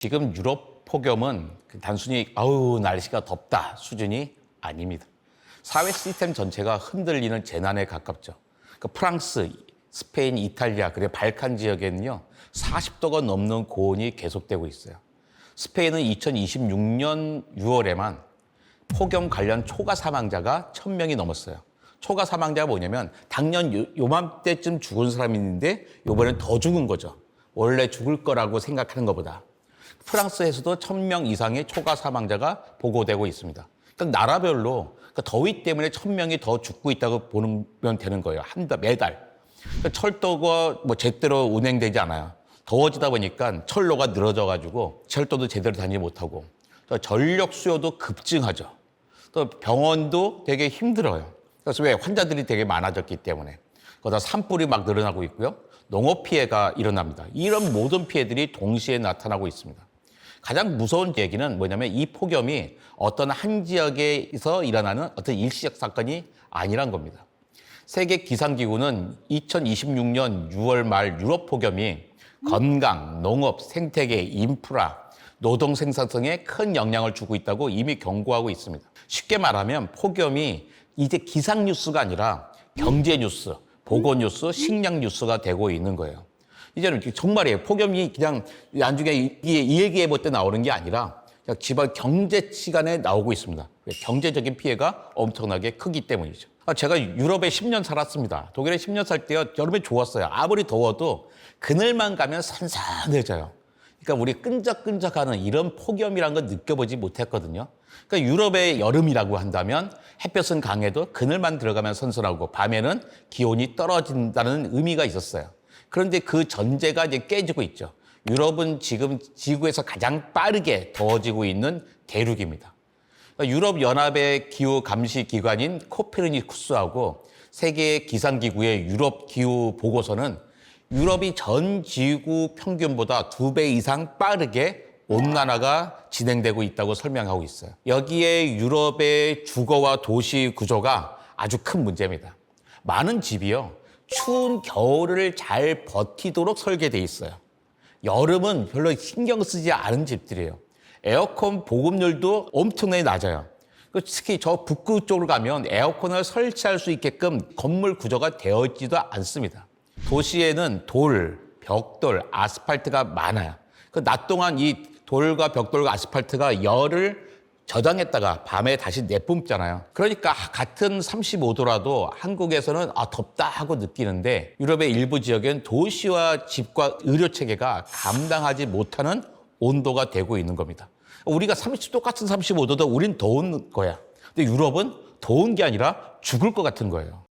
지금 유럽 폭염은 단순히 아우 날씨가 덥다 수준이 아닙니다. 사회 시스템 전체가 흔들리는 재난에 가깝죠. 프랑스, 스페인, 이탈리아, 그리고 발칸 지역에는요 40도가 넘는 고온이 계속되고 있어요. 스페인은 2026년 6월에만 폭염 관련 초과 사망자가 1,000명이 넘었어요. 초과 사망자가 뭐냐면 작년 요맘때쯤 죽은 사람이 있는데 이번엔 더 죽은 거죠. 원래 죽을 거라고 생각하는 것보다. 프랑스에서도 1,000명 이상의 초과 사망자가 보고되고 있습니다. 그러니까 나라별로 더위 때문에 1,000명이 더 죽고 있다고 보면 되는 거예요. 매달. 그러니까 철도가 제대로 운행되지 않아요. 더워지다 보니까 철로가 늘어져가지고 철도도 제대로 다니지 못하고 또 전력 수요도 급증하죠. 또 병원도 되게 힘들어요. 그래서 왜 환자들이 되게 많아졌기 때문에 거기다 산불이 막 늘어나고 있고요. 농업 피해가 일어납니다. 이런 모든 피해들이 동시에 나타나고 있습니다. 가장 무서운 얘기는 뭐냐면 이 폭염이 어떤 한 지역에서 일어나는 어떤 일시적 사건이 아니란 겁니다. 세계 기상기구는 2026년 6월 말 유럽 폭염이 건강, 농업, 생태계, 인프라, 노동 생산성에 큰 영향을 주고 있다고 이미 경고하고 있습니다. 쉽게 말하면 폭염이 이제 기상 뉴스가 아니라 경제 뉴스, 보건 뉴스, 식량 뉴스가 되고 있는 거예요. 이제는 정말이에요. 폭염이 그냥 나중에 이 얘기해볼 때 나오는 게 아니라 그냥 지방 경제 시간에 나오고 있습니다. 경제적인 피해가 엄청나게 크기 때문이죠. 제가 유럽에 10년 살았습니다. 독일에 10년 살 때요. 여름에 좋았어요. 아무리 더워도 그늘만 가면 선선해져요. 그러니까 우리 끈적끈적하는 이런 폭염이라는 걸 느껴보지 못했거든요. 그러니까 유럽의 여름이라고 한다면 햇볕은 강해도 그늘만 들어가면 선선하고 밤에는 기온이 떨어진다는 의미가 있었어요. 그런데 그 전제가 이제 깨지고 있죠. 유럽은 지금 지구에서 가장 빠르게 더워지고 있는 대륙입니다. 그러니까 유럽 연합의 기후 감시 기관인 코페르니쿠스하고 세계 기상기구의 유럽 기후 보고서는 유럽이 전 지구 평균보다 2배 이상 빠르게 온난화가 진행되고 있다고 설명하고 있어요. 여기에 유럽의 주거와 도시 구조가 아주 큰 문제입니다. 많은 집이요, 추운 겨울을 잘 버티도록 설계돼 있어요. 여름은 별로 신경 쓰지 않은 집들이에요. 에어컨 보급률도 엄청나게 낮아요. 특히 저 북극 쪽으로 가면 에어컨을 설치할 수 있게끔 건물 구조가 되어 있지도 않습니다. 도시에는 돌, 벽돌, 아스팔트가 많아요. 낮 동안 이 돌과 벽돌과 아스팔트가 열을 저장했다가 밤에 다시 내뿜잖아요. 그러니까 같은 35도라도 한국에서는 덥다 하고 느끼는데 유럽의 일부 지역엔 도시와 집과 의료 체계가 감당하지 못하는 온도가 되고 있는 겁니다. 우리가 똑같은 35도도 우린 더운 거야. 근데 유럽은 더운 게 아니라 죽을 것 같은 거예요.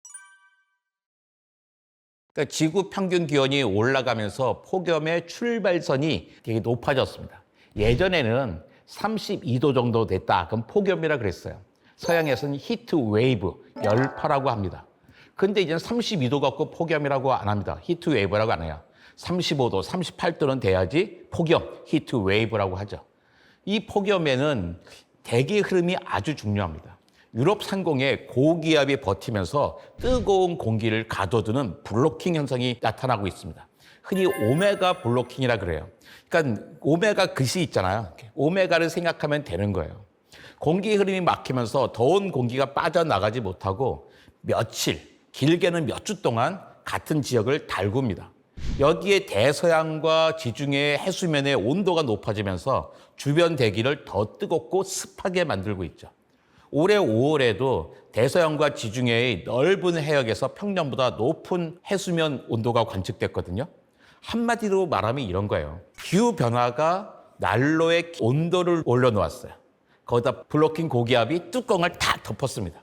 그러니까 지구 평균 기온이 올라가면서 폭염의 출발선이 되게 높아졌습니다. 예전에는 32도 정도 됐다. 그럼 폭염이라 그랬어요. 서양에서는 히트 웨이브, 열파라고 합니다. 근데 이제는 32도 갖고 폭염이라고 안 합니다. 히트 웨이브라고 안 해요. 35도, 38도는 돼야지 폭염, 히트 웨이브라고 하죠. 이 폭염에는 대기 흐름이 아주 중요합니다. 유럽 상공에 고기압이 버티면서 뜨거운 공기를 가둬두는 블로킹 현상이 나타나고 있습니다. 흔히 오메가 블로킹이라 그래요. 그러니까 오메가 글씨 있잖아요. 오메가를 생각하면 되는 거예요. 공기 흐름이 막히면서 더운 공기가 빠져나가지 못하고 며칠, 길게는 몇 주 동안 같은 지역을 달굽니다. 여기에 대서양과 지중해 해수면의 온도가 높아지면서 주변 대기를 더 뜨겁고 습하게 만들고 있죠. 올해 5월에도 대서양과 지중해의 넓은 해역에서 평년보다 높은 해수면 온도가 관측됐거든요. 한마디로 말하면 이런 거예요. 기후변화가 난로에 온도를 올려놓았어요. 거기다 블로킹 고기압이 뚜껑을 다 덮었습니다.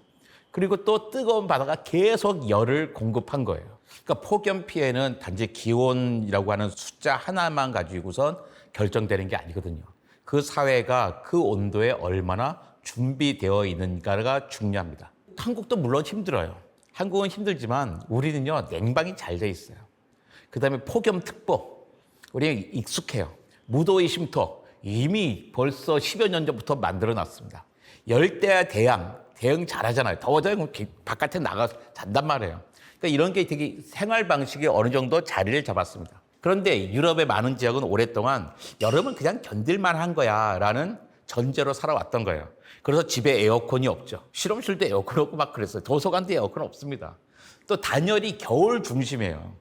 그리고 또 뜨거운 바다가 계속 열을 공급한 거예요. 그러니까 폭염 피해는 단지 기온이라고 하는 숫자 하나만 가지고선 결정되는 게 아니거든요. 그 사회가 그 온도에 얼마나 준비되어 있는가가 중요합니다. 한국도 물론 힘들어요. 한국은 힘들지만 우리는요, 냉방이 잘 돼 있어요. 그 다음에 폭염특보, 우리 익숙해요. 무더위 쉼터, 이미 벌써 10여 년 전부터 만들어 놨습니다. 열대야 대응 잘하잖아요. 더워져요. 바깥에 나가서 잔단 말이에요. 그러니까 이런 게 되게 생활 방식이 어느 정도 자리를 잡았습니다. 그런데 유럽의 많은 지역은 오랫동안 여름은 그냥 견딜만 한 거야 라는 전제로 살아왔던 거예요. 그래서 집에 에어컨이 없죠. 실험실도 에어컨 없고 막 그랬어요. 도서관도 에어컨 없습니다. 또 단열이 겨울 중심이에요.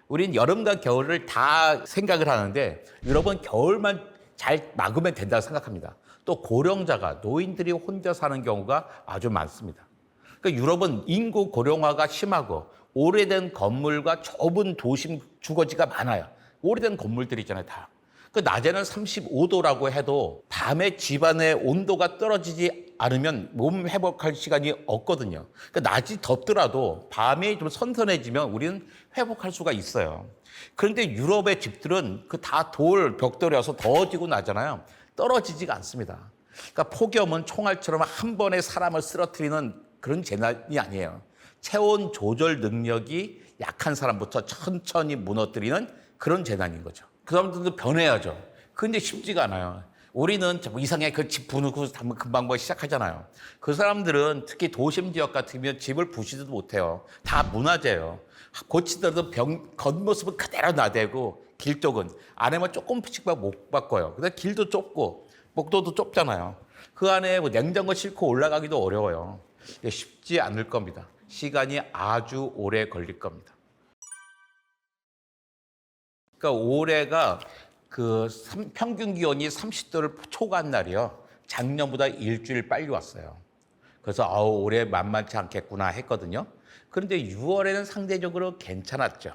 우린 여름과 겨울을 다 생각을 하는데 유럽은 겨울만 잘 막으면 된다고 생각합니다. 또 고령자가 노인들이 혼자 사는 경우가 아주 많습니다. 그러니까 유럽은 인구 고령화가 심하고 오래된 건물과 좁은 도심 주거지가 많아요. 오래된 건물들이 있잖아요, 다. 그 낮에는 35도라고 해도 밤에 집안의 온도가 떨어지지 않으면 몸 회복할 시간이 없거든요. 그러니까 낮이 덥더라도 밤이 좀 선선해지면 우리는 회복할 수가 있어요. 그런데 유럽의 집들은 그 다 벽돌이어서 더워지고 나잖아요. 떨어지지가 않습니다. 그러니까 폭염은 총알처럼 한 번에 사람을 쓰러뜨리는 그런 재난이 아니에요. 체온 조절 능력이 약한 사람부터 천천히 무너뜨리는 그런 재난인 거죠. 그 사람들도 변해야죠. 근데 쉽지가 않아요. 우리는 이상하게 그 집 부누고 금방 뭐 시작하잖아요. 그 사람들은 특히 도심 지역 같으면 집을 부시지도 못해요. 다 문화재예요. 고치더라도 겉모습은 그대로 나대고 길 쪽은 안에만 조금씩만 못 바꿔요. 근데 길도 좁고 복도도 좁잖아요. 그 안에 뭐 냉장고 싣고 올라가기도 어려워요. 쉽지 않을 겁니다. 시간이 아주 오래 걸릴 겁니다. 그러니까 올해가 평균 기온이 30도를 초과한 날이요. 작년보다 일주일 빨리 왔어요. 그래서 올해 만만치 않겠구나 했거든요. 그런데 6월에는 상대적으로 괜찮았죠.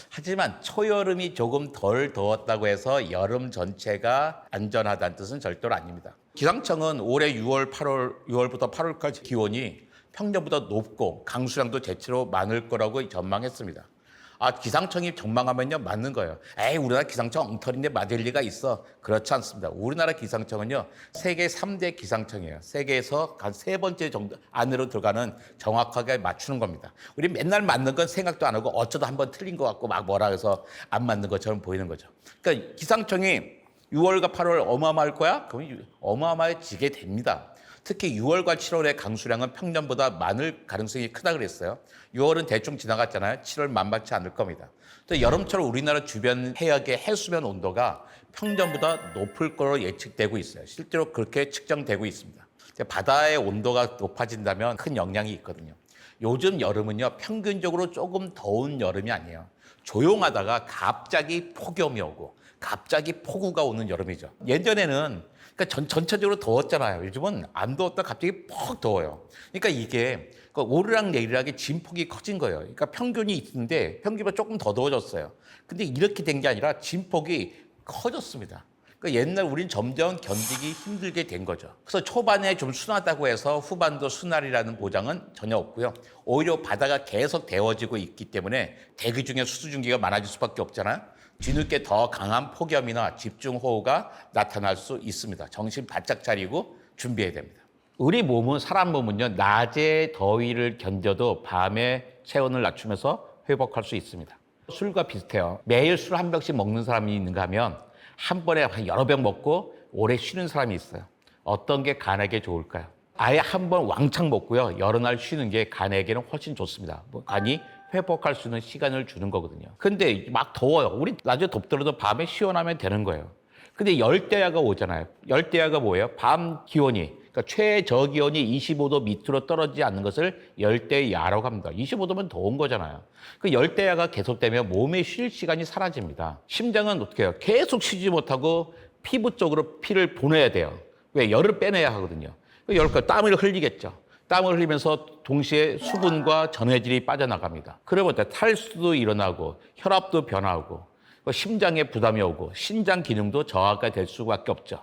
하지만 초여름이 조금 덜 더웠다고 해서 여름 전체가 안전하다는 뜻은 절대로 아닙니다. 기상청은 올해 6월부터 8월까지 기온이 평년보다 높고 강수량도 대체로 많을 거라고 전망했습니다. 기상청이 전망하면요, 맞는 거예요. 우리나라 기상청 엉터리인데 맞을 리가 있어. 그렇지 않습니다. 우리나라 기상청은요, 세계 3대 기상청이에요. 세계에서 한 3번째 정도 안으로 들어가는 정확하게 맞추는 겁니다. 우리 맨날 맞는 건 생각도 안 하고 어쩌다 한번 틀린 것 같고 막 뭐라 해서 안 맞는 것처럼 보이는 거죠. 그러니까 기상청이 6월과 8월 어마어마할 거야? 그럼 어마어마해지게 됩니다. 특히 6월과 7월의 강수량은 평년보다 많을 가능성이 크다 그랬어요. 6월은 대충 지나갔잖아요. 7월 만만치 않을 겁니다. 또 여름철 우리나라 주변 해역의 해수면 온도가 평년보다 높을 거로 예측되고 있어요. 실제로 그렇게 측정되고 있습니다. 바다의 온도가 높아진다면 큰 영향이 있거든요. 요즘 여름은요, 평균적으로 조금 더운 여름이 아니에요. 조용하다가 갑자기 폭염이 오고 갑자기 폭우가 오는 여름이죠. 예전에는 그러니까 전체적으로 더웠잖아요. 요즘은 안 더웠다 갑자기 퍽 더워요. 그러니까 이게 오르락내리락의 진폭이 커진 거예요. 그러니까 평균이 있는데 평균보다 조금 더 더워졌어요. 근데 이렇게 된 게 아니라 진폭이 커졌습니다. 그러니까 옛날 우린 점점 견디기 힘들게 된 거죠. 그래서 초반에 좀 순하다고 해서 후반도 순하리라는 보장은 전혀 없고요. 오히려 바다가 계속 데워지고 있기 때문에 대기 중에 수증기가 많아질 수밖에 없잖아요. 뒤늦게 더 강한 폭염이나 집중호우가 나타날 수 있습니다. 정신 바짝 차리고 준비해야 됩니다. 우리 몸은, 사람 몸은요, 낮에 더위를 견뎌도 밤에 체온을 낮추면서 회복할 수 있습니다. 술과 비슷해요. 매일 술 한 병씩 먹는 사람이 있는가 하면 한 번에 여러 병 먹고 오래 쉬는 사람이 있어요. 어떤 게 간에게 좋을까요? 아예 한 번 왕창 먹고요, 여러 날 쉬는 게 간에게는 훨씬 좋습니다. 간이 회복할 수 있는 시간을 주는 거거든요. 근데 막 더워요. 우리 낮에 덥더라도 밤에 시원하면 되는 거예요. 근데 열대야가 오잖아요. 열대야가 뭐예요? 밤 기온이, 그러니까 최저기온이 25도 밑으로 떨어지지 않는 것을 열대야라고 합니다. 25도면 더운 거잖아요. 그 열대야가 계속되면 몸에 쉴 시간이 사라집니다. 심장은 어떻게 해요? 계속 쉬지 못하고 피부 쪽으로 피를 보내야 돼요. 왜? 열을 빼내야 하거든요. 땀을 흘리겠죠. 땀을 흘리면서 동시에 수분과 전해질이 빠져나갑니다. 그러면 탈수도 일어나고 혈압도 변화하고 심장에 부담이 오고 신장 기능도 저하가 될 수밖에 없죠.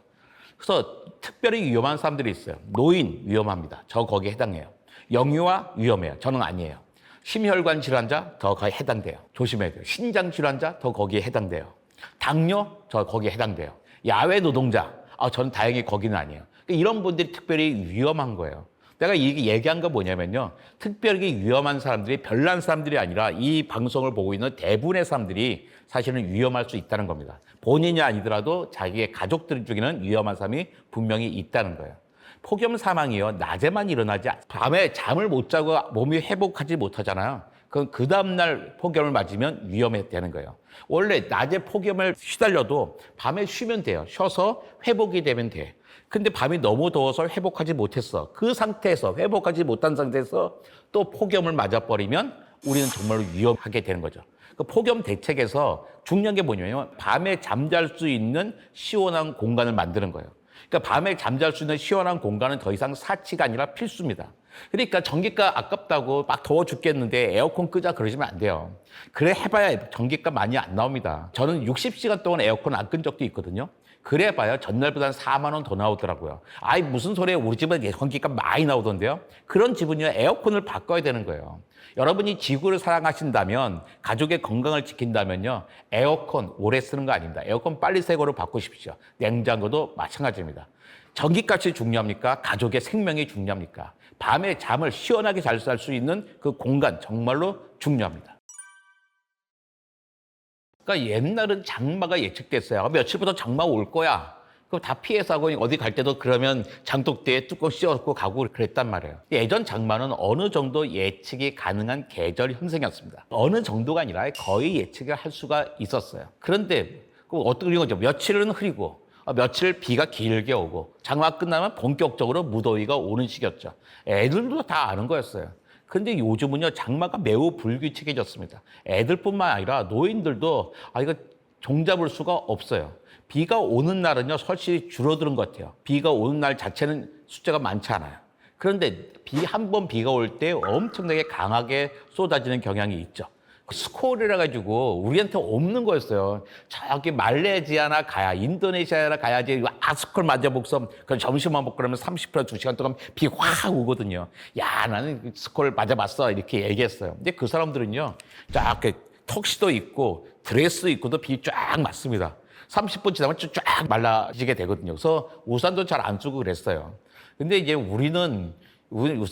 그래서 특별히 위험한 사람들이 있어요. 노인 위험합니다. 저 거기에 해당해요. 영유아 위험해요. 저는 아니에요. 심혈관 질환자 더 거기에 해당돼요. 조심해야 돼요. 신장 질환자 더 거기에 해당돼요. 당뇨 저 거기에 해당돼요. 야외 노동자 저는 다행히 거기는 아니에요. 이런 분들이 특별히 위험한 거예요. 내가 얘기한 거 뭐냐면요, 특별히 위험한 사람들이 별난 사람들이 아니라 이 방송을 보고 있는 대부분의 사람들이 사실은 위험할 수 있다는 겁니다. 본인이 아니더라도 자기의 가족들 중에는 위험한 사람이 분명히 있다는 거예요. 폭염 사망이요, 낮에만 일어나지 밤에 잠을 못 자고 몸이 회복하지 못하잖아요. 그건 그 다음날 폭염을 맞으면 위험해되는 거예요. 원래 낮에 폭염을 시달려도 밤에 쉬면 돼요. 쉬어서 회복이 되면 돼. 근데 밤이 너무 더워서 회복하지 못했어. 그 상태에서 회복하지 못한 상태에서 또 폭염을 맞아버리면 우리는 정말로 위험하게 되는 거죠. 그 폭염 대책에서 중요한 게 뭐냐면 밤에 잠잘 수 있는 시원한 공간을 만드는 거예요. 그러니까 밤에 잠잘 수 있는 시원한 공간은 더 이상 사치가 아니라 필수입니다. 그러니까 전기가 아깝다고 막 더워 죽겠는데 에어컨 끄자 그러시면 안 돼요. 그래 해봐야 전기가 많이 안 나옵니다. 저는 60시간 동안 에어컨 안 끈 적도 있거든요. 그래 봐요. 전날보다 한 4만 원 더 나오더라고요. 아이 무슨 소리예요. 우리 집은 전기가 많이 나오던데요. 그런 집은요. 에어컨을 바꿔야 되는 거예요. 여러분이 지구를 사랑하신다면 가족의 건강을 지킨다면요. 에어컨 오래 쓰는 거 아닙니다. 에어컨 빨리 새 거로 바꾸십시오. 냉장고도 마찬가지입니다. 전기값이 중요합니까? 가족의 생명이 중요합니까? 밤에 잠을 시원하게 잘 잘 수 있는 그 공간 정말로 중요합니다. 그러니까 옛날은 장마가 예측됐어요. 며칠부터 장마 올 거야. 그럼 다 피해서 하고 어디 갈 때도 그러면 장독대에 뚜껑 씌워놓고 가고 그랬단 말이에요. 예전 장마는 어느 정도 예측이 가능한 계절 현상이었습니다. 어느 정도가 아니라 거의 예측을 할 수가 있었어요. 그런데 어떻게 그런 거죠? 며칠은 흐리고 며칠 비가 길게 오고 장마 끝나면 본격적으로 무더위가 오는 시기였죠. 애들도 다 아는 거였어요. 근데 요즘은요, 장마가 매우 불규칙해졌습니다. 애들뿐만 아니라 노인들도 이거 종잡을 수가 없어요. 비가 오는 날은요, 훨씬 줄어드는 것 같아요. 비가 오는 날 자체는 숫자가 많지 않아요. 그런데 한 번 비가 올 때 엄청나게 강하게 쏟아지는 경향이 있죠. 스콜이라 가지고 우리한테 없는 거였어요. 저기 말레이시아나 가야, 인도네시아나 가야지 스콜 맞아보고서 그럼 점심만 먹고 그러면 30분, 2시간 동안 비 확 오거든요. 야, 나는 스콜 맞아봤어. 이렇게 얘기했어요. 근데 그 사람들은요, 쫙 턱시도 입고 드레스 입고도 비 쫙 맞습니다. 30분 지나면 쫙 말라지게 되거든요. 그래서 우산도 잘 안 쓰고 그랬어요. 근데 이제 우리는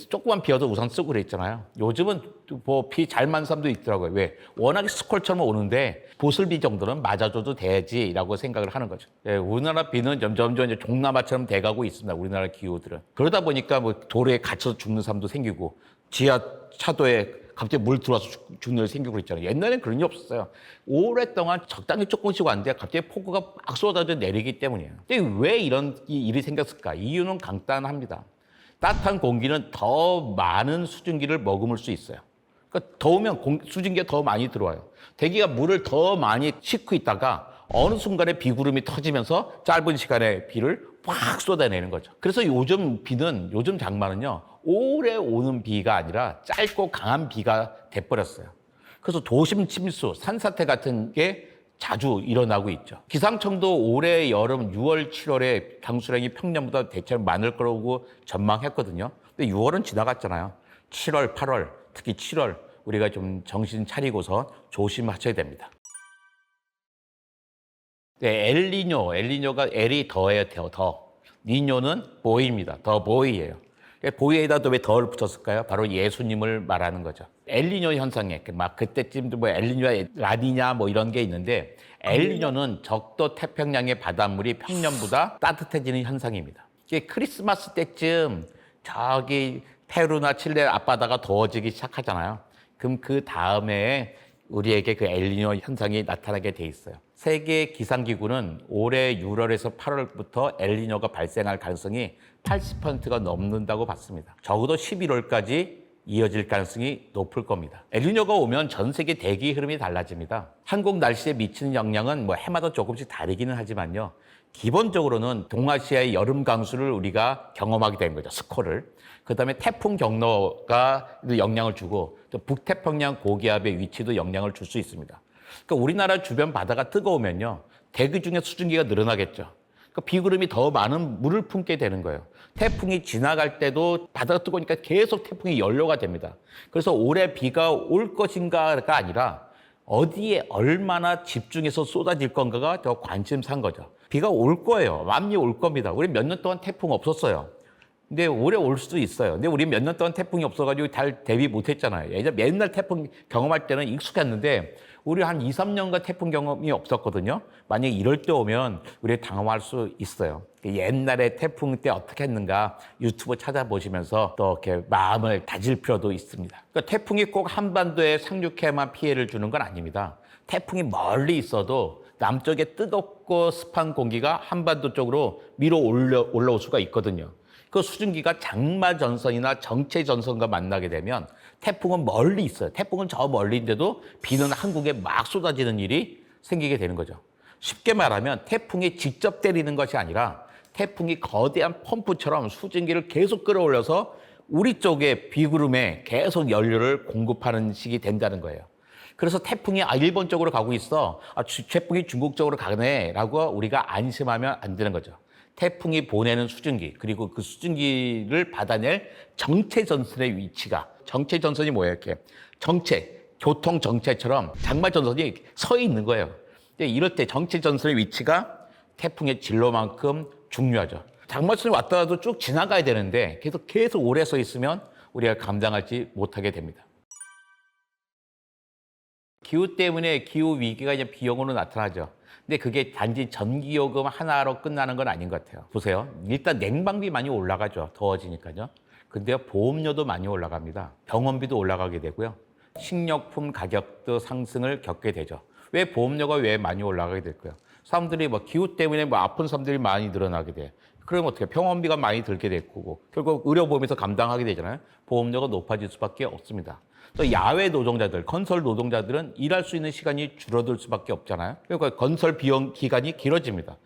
조그만 비 와도 우산 쓰고 그랬잖아요. 요즘은 뭐 비 잘 맞는 사람도 있더라고요. 왜? 워낙에 스콜처럼 오는데 보슬비 정도는 맞아줘도 되지라고 생각을 하는 거죠. 예, 우리나라 비는 점점 이제 동남아처럼 돼가고 있습니다. 우리나라 기후들은. 그러다 보니까 뭐 도로에 갇혀서 죽는 사람도 생기고 지하차도에 갑자기 물 들어와서 죽는 일 생기고 그랬잖아요. 옛날엔 그런 일 없었어요. 오랫동안 적당히 조금씩 왔는데 갑자기 폭우가 막 쏟아져 내리기 때문이에요. 근데 왜 이런 일이 생겼을까? 이유는 간단합니다. 따뜻한 공기는 더 많은 수증기를 머금을 수 있어요. 그러니까 더우면 수증기가 더 많이 들어와요. 대기가 물을 더 많이 싣고 있다가 어느 순간에 비구름이 터지면서 짧은 시간에 비를 확 쏟아내는 거죠. 그래서 요즘 장마는요, 오래 오는 비가 아니라 짧고 강한 비가 돼버렸어요. 그래서 도심 침수, 산사태 같은 게 자주 일어나고 있죠. 기상청도 올해 여름 6월, 7월에 강수량이 평년보다 대체로 많을 거라고 전망했거든요. 근데 6월은 지나갔잖아요. 7월, 8월, 특히 7월 우리가 좀 정신 차리고서 조심하셔야 됩니다. 네, 엘니뇨가 L이 더해요, 더. 니뇨는 보이입니다. 더 보이예요. 보이에다 왜 더를 붙였을까요? 바로 예수님을 말하는 거죠. 엘니뇨 현상에 막 그때쯤도 뭐 엘니뇨, 라니냐 뭐 이런 게 있는데 엘니뇨는 적도 태평양의 바닷물이 평년보다 따뜻해지는 현상입니다. 이게 크리스마스 때쯤 저기 페루나 칠레 앞바다가 더워지기 시작하잖아요. 그럼 그 다음에 우리에게 그 엘니뇨 현상이 나타나게 돼 있어요. 세계 기상기구는 올해 6월에서 8월부터 엘니뇨가 발생할 가능성이 80%가 넘는다고 봤습니다. 적어도 11월까지 이어질 가능성이 높을 겁니다. 엘니뇨가 오면 전 세계 대기 흐름이 달라집니다. 한국 날씨에 미치는 영향은 뭐 해마다 조금씩 다르기는 하지만요. 기본적으로는 동아시아의 여름 강수를 우리가 경험하게 된 거죠. 스콜을. 그다음에 태풍 경로가 영향을 주고 또 북태평양 고기압의 위치도 영향을 줄 수 있습니다. 그러니까 우리나라 주변 바다가 뜨거우면요. 대기 중에 수증기가 늘어나겠죠. 그러니까 비구름이 더 많은 물을 품게 되는 거예요. 태풍이 지나갈 때도 바다가 뜨거우니까 계속 태풍이 연료가 됩니다. 그래서 올해 비가 올 것인가가 아니라 어디에 얼마나 집중해서 쏟아질 건가가 더 관심사인 거죠. 비가 올 거예요. 많이 올 겁니다. 우리 몇 년 동안 태풍 없었어요. 근데 올해 올 수도 있어요. 근데 우리 몇 년 동안 태풍이 없어가지고 잘 대비 못했잖아요. 예전 맨날 태풍 경험할 때는 익숙했는데 우리 한 2, 3년간 태풍 경험이 없었거든요. 만약에 이럴 때 오면 우리 당황할 수 있어요. 옛날에 태풍 때 어떻게 했는가 유튜브 찾아보시면서 또 이렇게 마음을 다질 필요도 있습니다. 그러니까 태풍이 꼭 한반도에 상륙해만 피해를 주는 건 아닙니다. 태풍이 멀리 있어도 남쪽에 뜨겁고 습한 공기가 한반도 쪽으로 밀어 올라올 수가 있거든요. 그 수증기가 장마 전선이나 정체 전선과 만나게 되면 태풍은 멀리 있어요. 태풍은 저 멀리인데도 비는 한국에 막 쏟아지는 일이 생기게 되는 거죠. 쉽게 말하면 태풍이 직접 때리는 것이 아니라 태풍이 거대한 펌프처럼 수증기를 계속 끌어올려서 우리 쪽에 비구름에 계속 연료를 공급하는 식이 된다는 거예요. 그래서 태풍이 일본 쪽으로 가고 있어. 태풍이 중국 쪽으로 가네라고 우리가 안심하면 안 되는 거죠. 태풍이 보내는 수증기 그리고 그 수증기를 받아낼 정체 전선의 위치가 정체 전선이 뭐예요? 이렇게 정체, 교통 정체처럼 장마 전선이 서 있는 거예요. 이럴 때 정체 전선의 위치가 태풍의 진로만큼 중요하죠. 장마 전선이 왔다 가도 쭉 지나가야 되는데 계속 오래 서 있으면 우리가 감당하지 못하게 됩니다. 기후 때문에 기후 위기가 이제 비용으로 나타나죠. 근데 그게 단지 전기요금 하나로 끝나는 건 아닌 것 같아요. 보세요. 일단 냉방비 많이 올라가죠. 더워지니까요. 근데요, 보험료도 많이 올라갑니다. 병원비도 올라가게 되고요. 식료품 가격도 상승을 겪게 되죠. 왜 보험료가 왜 많이 올라가게 될까요? 사람들이 기후 때문에 아픈 사람들이 많이 늘어나게 돼. 그러면 어떻게 병원비가 많이 들게 될 거고 결국 의료보험에서 감당하게 되잖아요. 보험료가 높아질 수밖에 없습니다. 또 야외 노동자들, 건설 노동자들은 일할 수 있는 시간이 줄어들 수밖에 없잖아요. 그러니까 건설 비용 기간이 길어집니다.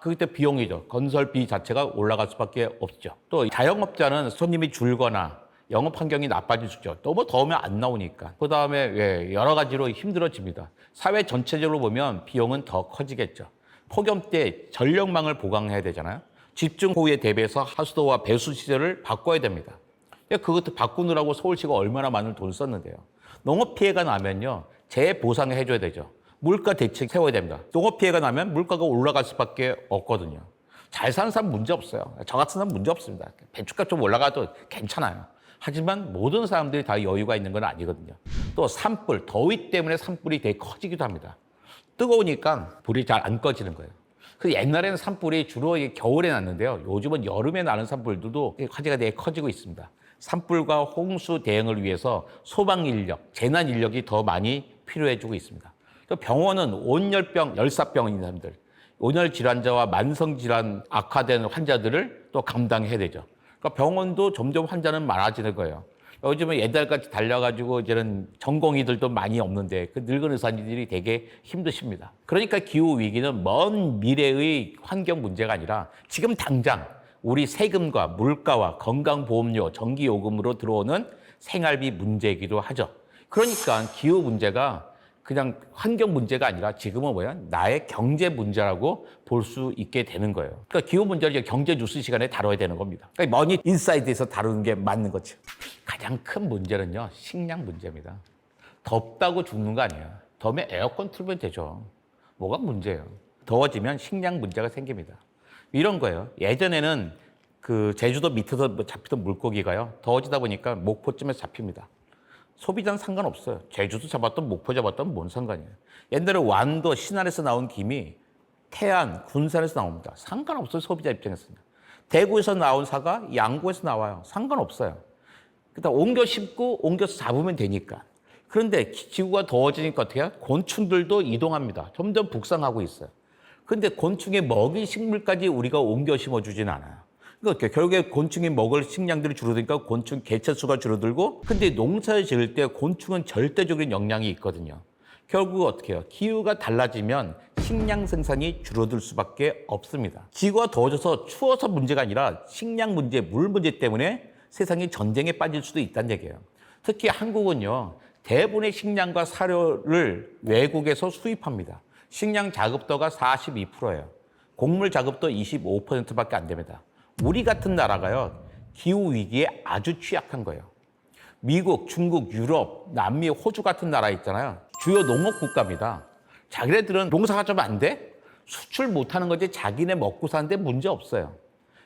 그때 비용이죠. 건설비 자체가 올라갈 수밖에 없죠. 또 자영업자는 손님이 줄거나 영업 환경이 나빠질 수 있죠. 너무 더우면 안 나오니까. 그다음에 여러 가지로 힘들어집니다. 사회 전체적으로 보면 비용은 더 커지겠죠. 폭염 때 전력망을 보강해야 되잖아요. 집중호우에 대비해서 하수도와 배수 시설을 바꿔야 됩니다. 그것도 바꾸느라고 서울시가 얼마나 많은 돈을 썼는데요. 농업 피해가 나면요, 재보상을 해줘야 되죠. 물가 대책 세워야 됩니다. 농업 피해가 나면 물가가 올라갈 수밖에 없거든요. 잘 사는 사람 문제 없어요. 저 같은 사람 문제 없습니다. 배추값 좀 올라가도 괜찮아요. 하지만 모든 사람들이 다 여유가 있는 건 아니거든요. 또 산불, 더위 때문에 산불이 되게 커지기도 합니다. 뜨거우니까 불이 잘 안 꺼지는 거예요. 그 옛날에는 산불이 주로 겨울에 났는데요. 요즘은 여름에 나는 산불들도 화재가 되게 커지고 있습니다. 산불과 홍수 대응을 위해서 소방 인력, 재난 인력이 더 많이 필요해지고 있습니다. 병원은 온열병, 열사병 있는 사람들, 온열 질환자와 만성 질환 악화된 환자들을 또 감당해야 되죠. 그러니까 병원도 점점 환자는 많아지는 거예요. 요즘은 옛날같이 달려가지고 이제는 전공의들도 많이 없는데 그 늙은 의사님들이 되게 힘드십니다. 그러니까 기후 위기는 먼 미래의 환경 문제가 아니라 지금 당장 우리 세금과 물가와 건강보험료, 전기요금으로 들어오는 생활비 문제이기도 하죠. 그러니까 기후 문제가 그냥 환경 문제가 아니라 지금은 나의 경제 문제라고 볼 수 있게 되는 거예요. 그러니까 기후 문제를 경제 뉴스 시간에 다뤄야 되는 겁니다. 그러니까 머니 인사이드에서 다루는 게 맞는 거죠. 가장 큰 문제는요, 식량 문제입니다. 덥다고 죽는 거 아니에요. 더우면 에어컨 틀면 되죠. 뭐가 문제예요? 더워지면 식량 문제가 생깁니다. 이런 거예요. 예전에는 그 제주도 밑에서 잡히던 물고기가요, 더워지다 보니까 목포쯤에서 잡힙니다. 소비자는 상관없어요. 제주도 잡았던 목포 잡았던 뭔 상관이에요. 옛날에 완도 신안에서 나온 김이 태안, 군산에서 나옵니다. 상관없어요. 소비자 입장에서는. 대구에서 나온 사가 양구에서 나와요. 상관없어요. 그러니까 옮겨 심고 옮겨서 잡으면 되니까. 그런데 지구가 더워지니까 어떻게 해요? 곤충들도 이동합니다. 점점 북상하고 있어요. 그런데 곤충의 먹이 식물까지 우리가 옮겨 심어주진 않아요. 그러니까 결국에 곤충이 먹을 식량들이 줄어드니까 곤충 개체수가 줄어들고, 근데 농사를 지을 때 곤충은 절대적인 영향이 있거든요. 결국 어떻게 해요? 기후가 달라지면 식량 생산이 줄어들 수밖에 없습니다. 지구가 더워져서 추워서 문제가 아니라 식량 문제, 물 문제 때문에 세상이 전쟁에 빠질 수도 있다는 얘기예요. 특히 한국은요, 대부분의 식량과 사료를 외국에서 수입합니다. 식량 자급도가 42%예요. 곡물 자급도 25%밖에 안 됩니다. 우리 같은 나라가요, 기후 위기에 아주 취약한 거예요. 미국, 중국, 유럽, 남미, 호주 같은 나라 있잖아요. 주요 농업 국가입니다. 자기네들은 농사가 좀 안 돼? 수출 못하는 거지 자기네 먹고 사는데 문제 없어요.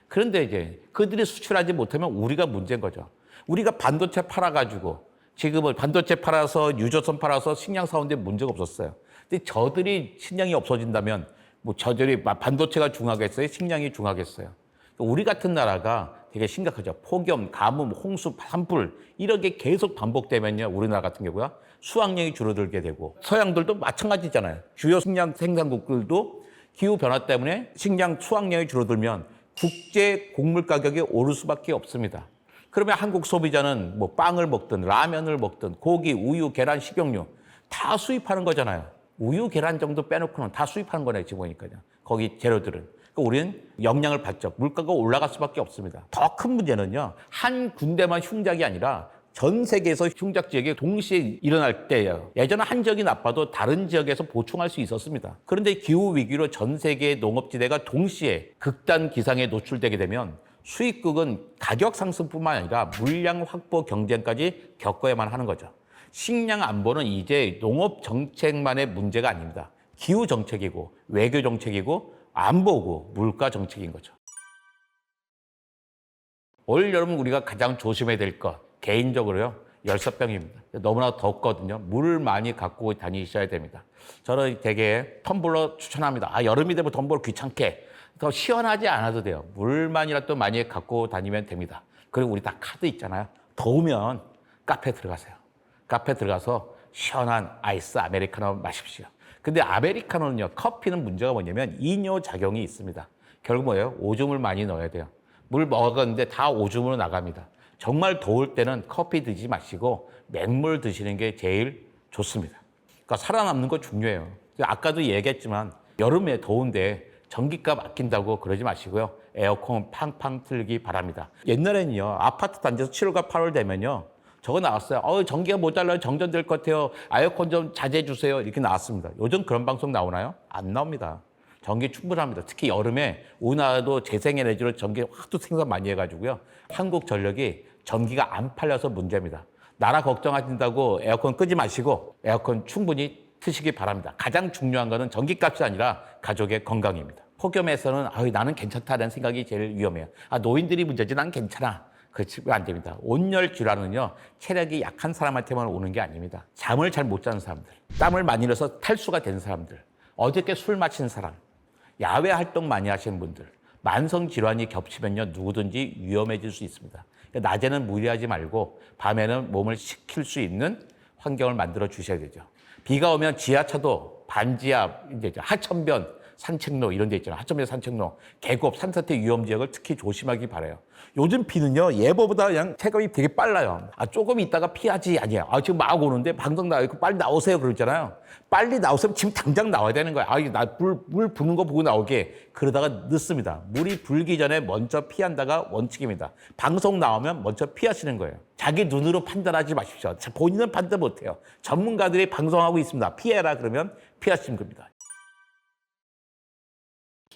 그런데 이제 그들이 수출하지 못하면 우리가 문제인 거죠. 우리가 반도체 팔아가지고 지금은 반도체 팔아서 유조선 팔아서 식량 사오는데 문제가 없었어요. 근데 저들이 식량이 없어진다면 뭐 저들이 반도체가 중하겠어요? 식량이 중하겠어요? 우리 같은 나라가 되게 심각하죠. 폭염, 가뭄, 홍수, 산불 이런 게 계속 반복되면요. 우리나라 같은 경우야 수확량이 줄어들게 되고 서양들도 마찬가지잖아요. 주요 식량 생산국들도 기후 변화 때문에 식량 수확량이 줄어들면 국제 곡물 가격이 오를 수밖에 없습니다. 그러면 한국 소비자는 뭐 빵을 먹든 라면을 먹든 고기, 우유, 계란, 식용유 다 수입하는 거잖아요. 우유, 계란 정도 빼놓고는 다 수입하는 거네, 지금 보니까요. 거기 재료들은. 그러니까 우리는 영향을 받죠. 물가가 올라갈 수밖에 없습니다. 더 큰 문제는요. 한 군데만 흉작이 아니라 전 세계에서 흉작 지역이 동시에 일어날 때예요. 예전에 한 지역이 나빠도 다른 지역에서 보충할 수 있었습니다. 그런데 기후 위기로 전 세계의 농업지대가 동시에 극단 기상에 노출되게 되면 수입국은 가격 상승뿐만 아니라 물량 확보 경쟁까지 겪어야만 하는 거죠. 식량 안보는 이제 농업 정책만의 문제가 아닙니다. 기후 정책이고 외교 정책이고 안보고 물가 정책인 거죠. 올 여름 우리가 가장 조심해야 될 것, 개인적으로요, 열사병입니다. 너무나 덥거든요. 물을 많이 갖고 다니셔야 됩니다. 저는 되게 텀블러 추천합니다. 여름이 되면 텀블러 귀찮게. 더 시원하지 않아도 돼요. 물만이라도 많이 갖고 다니면 됩니다. 그리고 우리 다 카드 있잖아요. 더우면 카페 들어가세요. 카페 들어가서 시원한 아이스 아메리카노 마십시오. 근데 아메리카노는요, 커피는 문제가 뭐냐면 이뇨작용이 있습니다. 결국 뭐예요? 오줌을 많이 넣어야 돼요. 물 먹었는데 다 오줌으로 나갑니다. 정말 더울 때는 커피 드시지 마시고 맹물 드시는 게 제일 좋습니다. 그러니까 살아남는 거 중요해요. 아까도 얘기했지만 여름에 더운데 전기값 아낀다고 그러지 마시고요. 에어컨 팡팡 틀기 바랍니다. 옛날에는요, 아파트 단지에서 7월과 8월 되면요, 저거 나왔어요. 전기가 모자라요. 정전될 것 같아요. 에어컨 좀 자제해 주세요. 이렇게 나왔습니다. 요즘 그런 방송 나오나요? 안 나옵니다. 전기 충분합니다. 특히 여름에 우리나라도 재생에너지로 전기 하도 생산 많이 해가지고요. 한국전력이 전기가 안 팔려서 문제입니다. 나라 걱정하신다고 에어컨 끄지 마시고 에어컨 충분히 트시기 바랍니다. 가장 중요한 거는 전기값이 아니라 가족의 건강입니다. 폭염에서는 나는 괜찮다는 생각이 제일 위험해요. 노인들이 문제지 난 괜찮아. 그렇지가 안 됩니다. 온열 질환은요, 체력이 약한 사람한테만 오는 게 아닙니다. 잠을 잘 못 자는 사람들, 땀을 많이 흘려서 탈수가 된 사람들, 어저께 술 마신 사람, 야외 활동 많이 하시는 분들, 만성 질환이 겹치면요, 누구든지 위험해질 수 있습니다. 그러니까 낮에는 무리하지 말고 밤에는 몸을 식힐 수 있는 환경을 만들어 주셔야 되죠. 비가 오면 지하차도, 반지하, 이제 하천변, 산책로 이런 데 있잖아요. 하천변 산책로, 계곡, 산사태 위험 지역을 특히 조심하기 바라요. 요즘 비는요, 예보보다 그냥 체감이 되게 빨라요. 조금 있다가 피하지 아니에요. 지금 막 오는데 방송 나와있고 빨리 나오세요 그러잖아요. 빨리 나오세요. 지금 당장 나와야 되는 거예요. 물 부는 거 보고 나오게. 그러다가 늦습니다. 물이 불기 전에 먼저 피한다가 원칙입니다. 방송 나오면 먼저 피하시는 거예요. 자기 눈으로 판단하지 마십시오. 본인은 판단 못해요. 전문가들이 방송하고 있습니다. 피해라 그러면 피하시는 겁니다.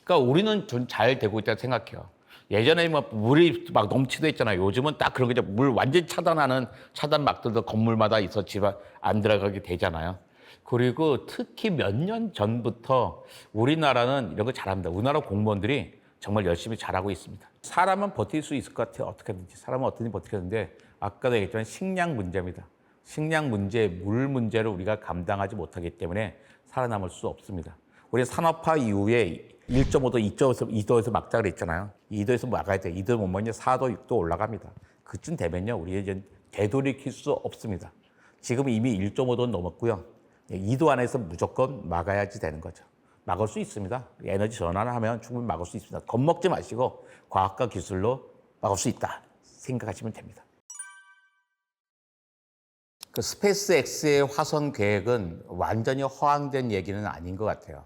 그러니까 우리는 좀 잘 되고 있다고 생각해요. 예전에 물이 막 넘치도 있잖아요. 요즘은 딱 그런 거죠. 물 완전히 차단하는 차단막들도 건물마다 있어 집 안 들어가게 되잖아요. 그리고 특히 몇 년 전부터 우리나라는 이런 거 잘합니다. 우리나라 공무원들이 정말 열심히 잘하고 있습니다. 사람은 버틸 수 있을 것 같아요. 어떻게든지. 사람은 어떻게든지 버티겠는데 아까도 얘기했지만 식량 문제입니다. 식량 문제, 물 문제를 우리가 감당하지 못하기 때문에 살아남을 수 없습니다. 우리 산업화 이후에 1.5도, 2도에서 막자 그랬잖아요. 2도에서 막아야 돼. 2도 못 먹으면 4도, 6도 올라갑니다. 그쯤 되면요, 우리 이제 되돌이킬 수 없습니다. 지금 이미 1.5도 넘었고요. 2도 안에서 무조건 막아야지 되는 거죠. 막을 수 있습니다. 에너지 전환을 하면 충분히 막을 수 있습니다. 겁먹지 마시고 과학과 기술로 막을 수 있다 생각하시면 됩니다. 그 스페이스 X의 화성 계획은 완전히 허황된 얘기는 아닌 것 같아요.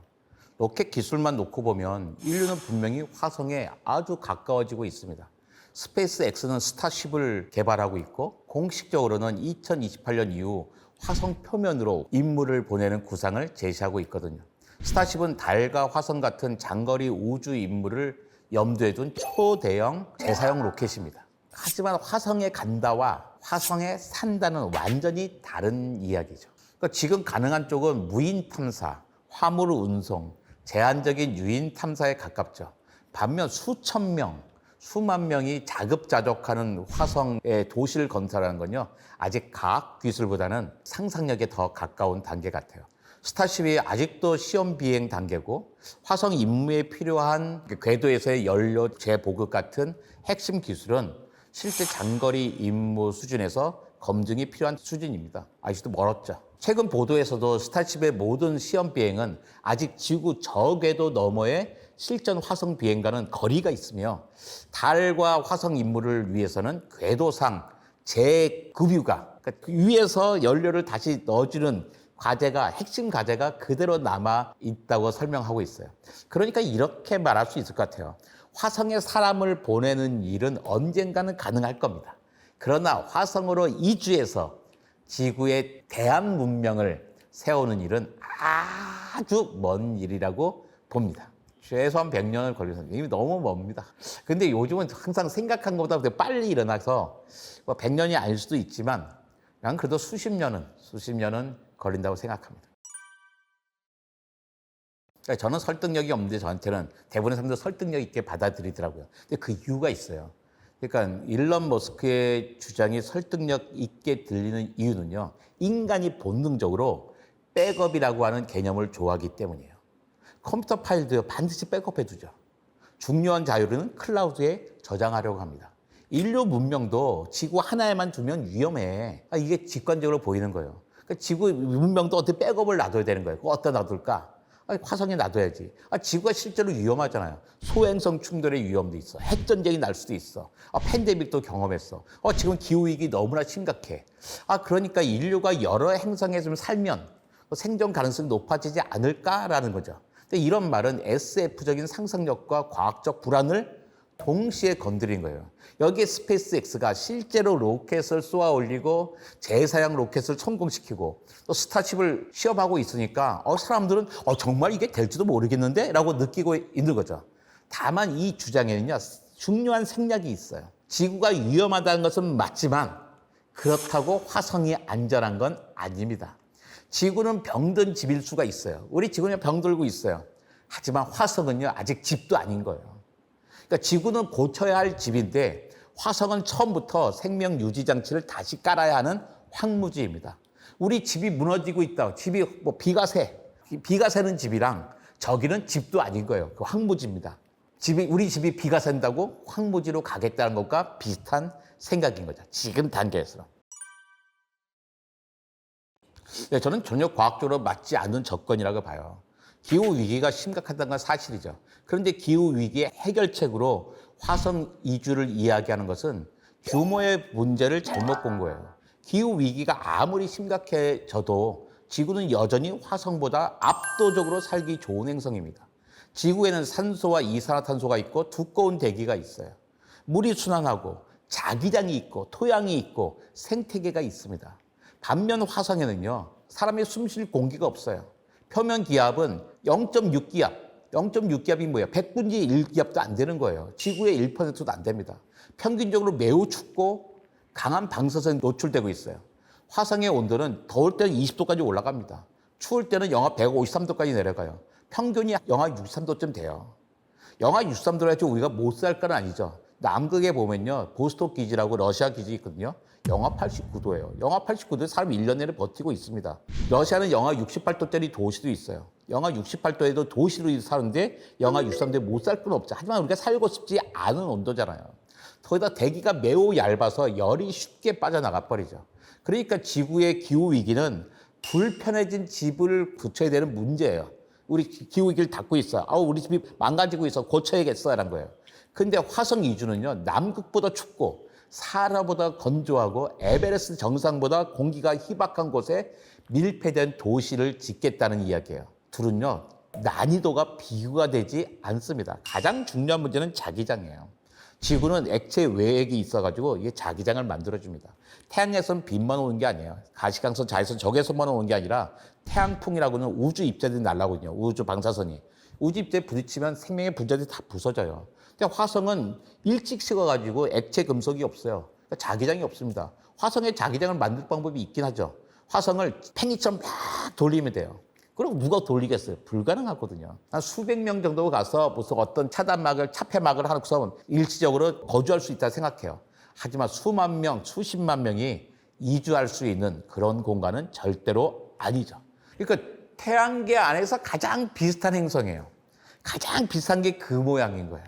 로켓 기술만 놓고 보면 인류는 분명히 화성에 아주 가까워지고 있습니다. 스페이스 X는 스타쉽을 개발하고 있고 공식적으로는 2028년 이후 화성 표면으로 인물을 보내는 구상을 제시하고 있거든요. 스타쉽은 달과 화성 같은 장거리 우주 임무를 염두에 둔 초대형 재사용 로켓입니다. 하지만 화성에 간다와 화성에 산다는 완전히 다른 이야기죠. 그러니까 지금 가능한 쪽은 무인 탐사, 화물 운송, 제한적인 유인 탐사에 가깝죠. 반면 수천 명, 수만 명이 자급자족하는 화성의 도시를 건설하는 건요, 아직 과학 기술보다는 상상력에 더 가까운 단계 같아요. 스타쉽이 아직도 시험 비행 단계고, 화성 임무에 필요한 궤도에서의 연료 재보급 같은 핵심 기술은 실제 장거리 임무 수준에서 검증이 필요한 수준입니다. 아직도 멀었죠. 최근 보도에서도 스타쉽의 모든 시험 비행은 아직 지구 저궤도 너머의 실전 화성 비행과는 거리가 있으며, 달과 화성 임무를 위해서는 궤도상 재급유가, 그러니까 그 위에서 연료를 다시 넣어주는 과제가, 핵심 과제가 그대로 남아 있다고 설명하고 있어요. 그러니까 이렇게 말할 수 있을 것 같아요. 화성에 사람을 보내는 일은 언젠가는 가능할 겁니다. 그러나 화성으로 이주해서 지구의 대한 문명을 세우는 일은 아주 먼 일이라고 봅니다. 최소한 100년을 걸려서 이미 너무 멉니다. 근데 요즘은 항상 생각한 것보다 빨리 일어나서 100년이 아닐 수도 있지만 난 그래도 수십 년은 걸린다고 생각합니다. 그러니까 저는 설득력이 없는데 저한테는 대부분의 사람들 설득력 있게 받아들이더라고요. 근데 그 이유가 있어요. 그러니까 일론 머스크의 주장이 설득력 있게 들리는 이유는요, 인간이 본능적으로 백업이라고 하는 개념을 좋아하기 때문이에요. 컴퓨터 파일도 반드시 백업해 두죠. 중요한 자료는 클라우드에 저장하려고 합니다. 인류 문명도 지구 하나에만 두면 위험해. 이게 직관적으로 보이는 거예요. 그러니까 지구 문명도 어떻게 백업을 놔둬야 되는 거예요. 그거 어디다 놔둘까? 화성에 놔둬야지. 지구가 실제로 위험하잖아요. 소행성 충돌의 위험도 있어. 핵전쟁이 날 수도 있어. 팬데믹도 경험했어. 지금 기후위기 너무나 심각해. 그러니까 인류가 여러 행성에 좀 살면 생존 가능성이 높아지지 않을까라는 거죠. 근데 이런 말은 SF적인 상상력과 과학적 불안을 동시에 건드린 거예요. 여기에 스페이스X가 실제로 로켓을 쏘아 올리고 제사형 로켓을 성공시키고 또 스타쉽을 시험하고 있으니까 사람들은 정말 이게 될지도 모르겠는데? 라고 느끼고 있는 거죠. 다만 이 주장에는요, 중요한 생략이 있어요. 지구가 위험하다는 것은 맞지만 그렇다고 화성이 안전한 건 아닙니다. 지구는 병든 집일 수가 있어요. 우리 지구는 병들고 있어요. 하지만 화성은요, 아직 집도 아닌 거예요. 그러니까 지구는 고쳐야 할 집인데 화성은 처음부터 생명 유지 장치를 다시 깔아야 하는 황무지입니다. 우리 집이 무너지고 있다. 집이 비가 새는 집이랑 저기는 집도 아닌 거예요. 그 황무지입니다. 우리 집이 비가 샌다고 황무지로 가겠다는 것과 비슷한 생각인 거죠. 지금 단계에서. 저는 전혀 과학적으로 맞지 않는 접근이라고 봐요. 기후위기가 심각하다는 건 사실이죠. 그런데 기후위기의 해결책으로 화성 이주를 이야기하는 것은 규모의 문제를 잘못 본 거예요. 기후위기가 아무리 심각해져도 지구는 여전히 화성보다 압도적으로 살기 좋은 행성입니다. 지구에는 산소와 이산화탄소가 있고 두꺼운 대기가 있어요. 물이 순환하고 자기장이 있고 토양이 있고 생태계가 있습니다. 반면 화성에는요, 사람이 숨 쉴 공기가 없어요. 표면 기압은 0.6기압. 0.6기압이 뭐예요? 100분의 1기압도 안 되는 거예요. 지구의 1%도 안 됩니다. 평균적으로 매우 춥고 강한 방사선에 노출되고 있어요. 화성의 온도는 더울 때는 20도까지 올라갑니다. 추울 때는 영하 153도까지 내려가요. 평균이 영하 63도쯤 돼요. 영하 63도라 해서 우리가 못 살 건 아니죠. 남극에 보면요, 보스톡 기지라고 러시아 기지 있거든요. 영하 89도예요. 영하 89도에 사람이 1년 내내 버티고 있습니다. 러시아는 영하 68도짜리 도시도 있어요. 영하 68도에도 도시로 사는데 영하 63도에 못 살 건 없죠. 하지만 우리가 살고 싶지 않은 온도잖아요. 거기다 대기가 매우 얇아서 열이 쉽게 빠져나가 버리죠. 그러니까 지구의 기후위기는 불편해진 집을 고쳐야 되는 문제예요. 우리 기후위기를 닦고 있어. 우리 집이 망가지고 있어. 고쳐야겠어라는 거예요. 근데 화성 이주는요, 남극보다 춥고 사하라보다 건조하고 에베레스트 정상보다 공기가 희박한 곳에 밀폐된 도시를 짓겠다는 이야기예요. 둘은요, 난이도가 비교가 되지 않습니다. 가장 중요한 문제는 자기장이에요. 지구는 액체 외액이 있어가지고 이게 자기장을 만들어줍니다. 태양에서는 빛만 오는 게 아니에요. 가시광선, 자외선 적외선만 오는 게 아니라 태양풍이라고는 우주 입자들이 날라오거든요. 우주 방사선이. 우주 입자에 부딪히면 생명의 분자들이 다 부서져요. 근데 화성은 일찍 식어가지고 액체 금속이 없어요. 그러니까 자기장이 없습니다. 화성에 자기장을 만들 방법이 있긴 하죠. 화성을 팽이처럼 막 돌리면 돼요. 그럼 누가 돌리겠어요? 불가능하거든요. 한 수백 명 정도 가서 무슨 어떤 차단막을, 차폐막을 하고서 일시적으로 거주할 수 있다 생각해요. 하지만 수만 명, 수십만 명이 이주할 수 있는 그런 공간은 절대로 아니죠. 그러니까 태양계 안에서 가장 비슷한 행성이에요. 가장 비슷한 게 그 모양인 거예요.